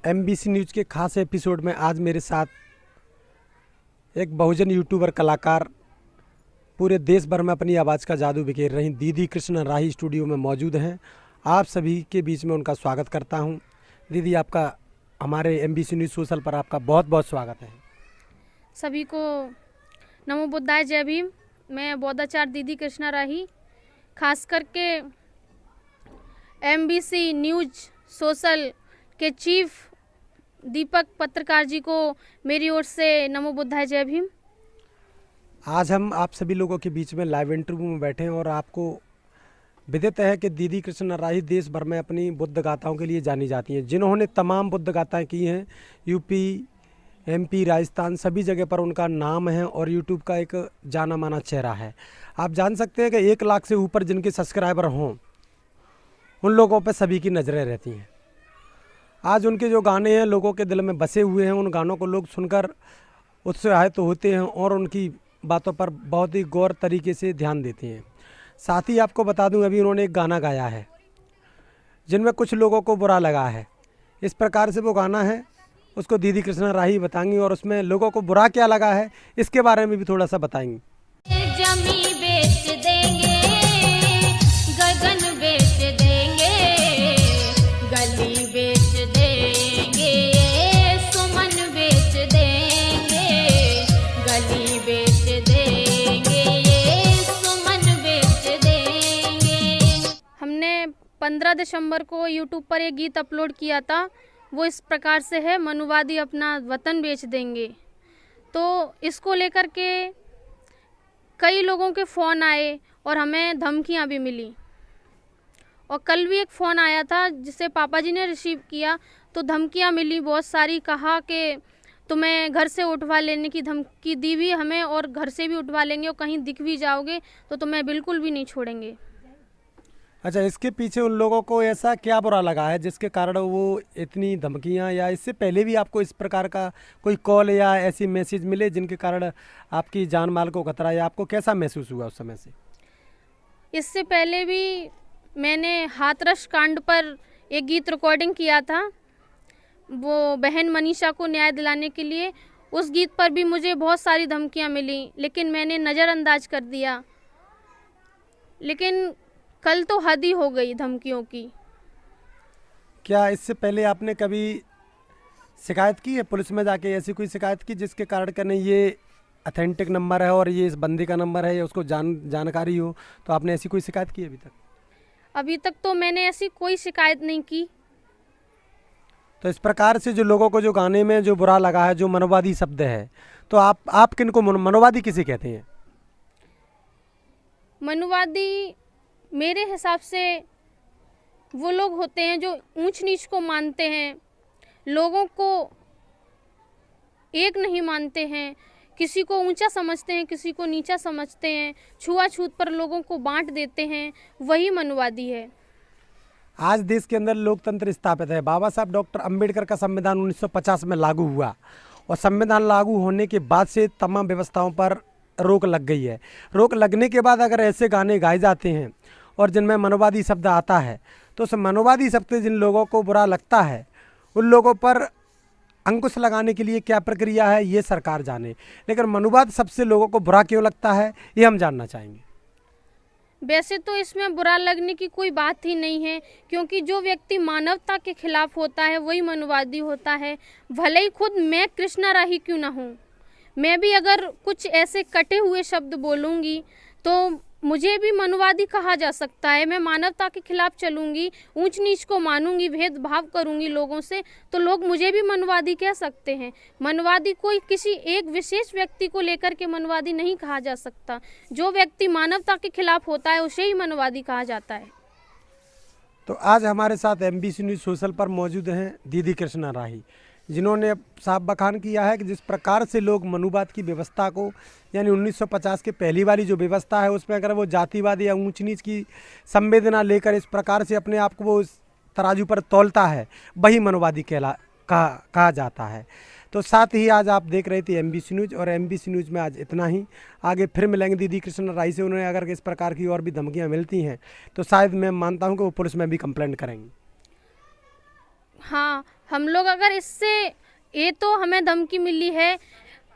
MBC news के खास episode में आज मेरे साथ एक बहुजन यूट्यूबर कलाकार पूरे देश भर में अपनी आवाज़ का जादू बिखेर रही दीदी कृष्णा राही स्टूडियो में मौजूद हैं। आप सभी के बीच में उनका स्वागत करता हूं। दीदी, आपका हमारे एमबीसी न्यूज़ सोशल पर आपका बहुत बहुत स्वागत है। सभी को नमो बुद्धाय, जय भीम। मैं बौद्धाचार्य दीदी कृष्णा राही, खास करके एमबीसी न्यूज़ सोशल के चीफ दीपक पत्रकार जी को मेरी ओर से नमो बुद्धाय, जय भीम। आज हम आप सभी लोगों के बीच में लाइव इंटरव्यू में बैठे हैं और आपको विदित है कि दीदी कृष्णा राही देश भर में अपनी बुद्ध गाथाओं के लिए जानी जाती हैं, जिन्होंने तमाम बुद्ध गाथाएँ की हैं। यूपी, एमपी, राजस्थान सभी जगह पर उनका नाम है और यूट्यूब का एक जाना माना चेहरा है। आप जान सकते हैं कि 1 लाख से ऊपर जिनके सब्सक्राइबर हों उन लोगों पर सभी की नज़रें रहती हैं। आज उनके जो गाने हैं लोगों के दिल में बसे हुए हैं, उन गानों को लोग सुनकर उत्साहित होते हैं और उनकी बातों पर बहुत ही गौर तरीके से ध्यान देते हैं। साथ ही आपको बता दूं, अभी उन्होंने एक गाना गाया है जिनमें कुछ लोगों को बुरा लगा है। इस प्रकार से वो गाना है, उसको दीदी कृष्णा राही बताएंगी और उसमें लोगों को बुरा क्या लगा है इसके बारे में भी थोड़ा सा बताएंगी। जमी बेच देंगे, गगन बेच देंगे, गली बेच देंगे, सुमन बेच देंगे, गली बेच देंगे, सुमन बेच देंगे। हमने 15 दिसंबर को यूट्यूब पर एक गीत अपलोड किया था। वो इस प्रकार से है, मनुवादी अपना वतन बेच देंगे। तो इसको लेकर के कई लोगों के फ़ोन आए और हमें धमकियां भी मिली। और कल भी एक फ़ोन आया था जिसे पापा जी ने रिसीव किया, तो धमकियां मिली बहुत सारी। कहा कि तुम्हें घर से उठवा लेने की धमकी दी भी हमें, और घर से भी उठवा लेंगे, और कहीं दिख भी जाओगे तो तुम्हें बिल्कुल भी नहीं छोड़ेंगे। अच्छा, इसके पीछे उन लोगों को ऐसा क्या बुरा लगा है जिसके कारण वो इतनी धमकियां, या इससे पहले भी आपको इस प्रकार का कोई कॉल या ऐसी मैसेज मिले जिनके कारण आपकी जान माल को खतरा, या आपको कैसा महसूस हुआ उस समय से? इससे पहले भी मैंने हाथरस कांड पर एक गीत रिकॉर्डिंग किया था, वो बहन मनीषा को न्याय दिलाने के लिए। उस गीत पर भी मुझे बहुत सारी धमकियां मिली, लेकिन मैंने नज़रअंदाज कर दिया। लेकिन कल तो हद ही हो गई धमकियों की। क्या इससे पहले आपने कभी शिकायत की है पुलिस में जाके, ऐसी कोई शिकायत की जिसके कारण का नहीं ये ऑथेंटिक नंबर है और ये इस बंदे का नंबर है, या उसको जानकारी हो, तो आपने ऐसी कोई शिकायत की अभी तक? अभी तक तो मैंने ऐसी कोई शिकायत नहीं की। तो इस प्रकार से जो लोगों को जो गाने में जो बुरा लगा है, जो मनोवादी शब्द है, तो आप किनको मनोवादी किसे कहते हैं? मनुवादी मेरे हिसाब से वो लोग होते हैं जो ऊंच नीच को मानते हैं, लोगों को एक नहीं मानते हैं, किसी को ऊंचा समझते हैं, किसी को नीचा समझते हैं, छुआछूत पर लोगों को बांट देते हैं, वही मनुवादी है। आज देश के अंदर लोकतंत्र स्थापित है। बाबा साहब डॉक्टर अंबेडकर का संविधान 1950 में लागू हुआ और संविधान लागू होने के बाद से तमाम व्यवस्थाओं पर रोक लग गई है। रोक लगने के बाद अगर ऐसे गाने गाए जाते हैं और जिनमें मनोवादी शब्द आता है, तो उस मनोवादी शब्द जिन लोगों को बुरा लगता है उन लोगों पर अंकुश लगाने के लिए क्या प्रक्रिया है ये सरकार जाने, लेकिन मनोवाद सबसे लोगों को बुरा क्यों लगता है ये हम जानना चाहेंगे। वैसे तो इसमें बुरा लगने की कोई बात ही नहीं है, क्योंकि जो व्यक्ति मानवता के खिलाफ होता है वही मनुवादी होता है। भले ही खुद मैं कृष्णा राही क्यों ना हूँ, मैं भी अगर कुछ ऐसे कटे हुए शब्द बोलूँगी तो मुझे भी मनुवादी कहा जा सकता है। मैं मानवता के खिलाफ चलूँगी, ऊंच नीच को मानूंगी, भेदभाव करूँगी लोगों से, तो लोग मुझे भी मनुवादी कह सकते हैं। मनुवादी कोई किसी एक विशेष व्यक्ति को लेकर के मनुवादी नहीं कहा जा सकता। जो व्यक्ति मानवता के खिलाफ होता है उसे ही मनुवादी कहा जाता है। तो आज हमारे साथ एमबीसी न्यूज़ सोशल पर मौजूद हैं दीदी कृष्णा राही, जिन्होंने साफ बखान किया है कि जिस प्रकार से लोग मनुवाद की व्यवस्था को, यानी 1950 के पहली वाली जो व्यवस्था है उसमें अगर वो जातिवाद या ऊंच नीच की संवेदना लेकर इस प्रकार से अपने आप को वो इस तराजू पर तौलता है, वही मनुवादी कहा जाता है। तो साथ ही आज आप देख रहे थे एमबीसी न्यूज़, और एमबीसी न्यूज़ में आज इतना ही। आगे फिर मिलेंगे दीदी कृष्णा राही से। उन्हें अगर इस प्रकार की और भी धमकियाँ मिलती हैं तो शायद मैं मानता हूँ कि वो पुलिस में भी कंप्लेंट करेंगी। हाँ, हम लोग अगर इससे, ये तो हमें धमकी मिली है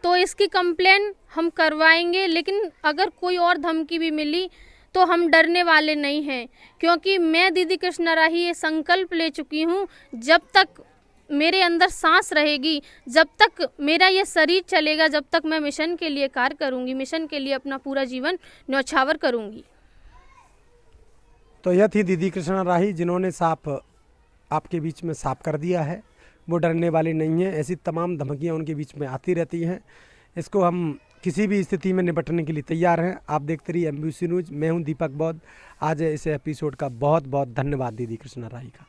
तो इसकी कंप्लेन हम करवाएंगे, लेकिन अगर कोई और धमकी भी मिली तो हम डरने वाले नहीं हैं, क्योंकि मैं दीदी कृष्णा राही ये संकल्प ले चुकी हूँ, जब तक मेरे अंदर सांस रहेगी, जब तक मेरा ये शरीर चलेगा, जब तक मैं मिशन के लिए कार्य करूँगी, मिशन के लिए अपना पूरा जीवन न्यौछावर करूँगी। तो यह थी दीदी कृष्णा राही, जिन्होंने साफ आपके बीच में साफ कर दिया है, वो डरने वाली नहीं है। ऐसी तमाम धमकियां उनके बीच में आती रहती हैं, इसको हम किसी भी स्थिति में निपटने के लिए तैयार हैं। आप देखते रहिए MBC न्यूज़। मैं हूं दीपक बौद्ध। आज इस एपिसोड का बहुत बहुत धन्यवाद दीदी कृष्णा राही का।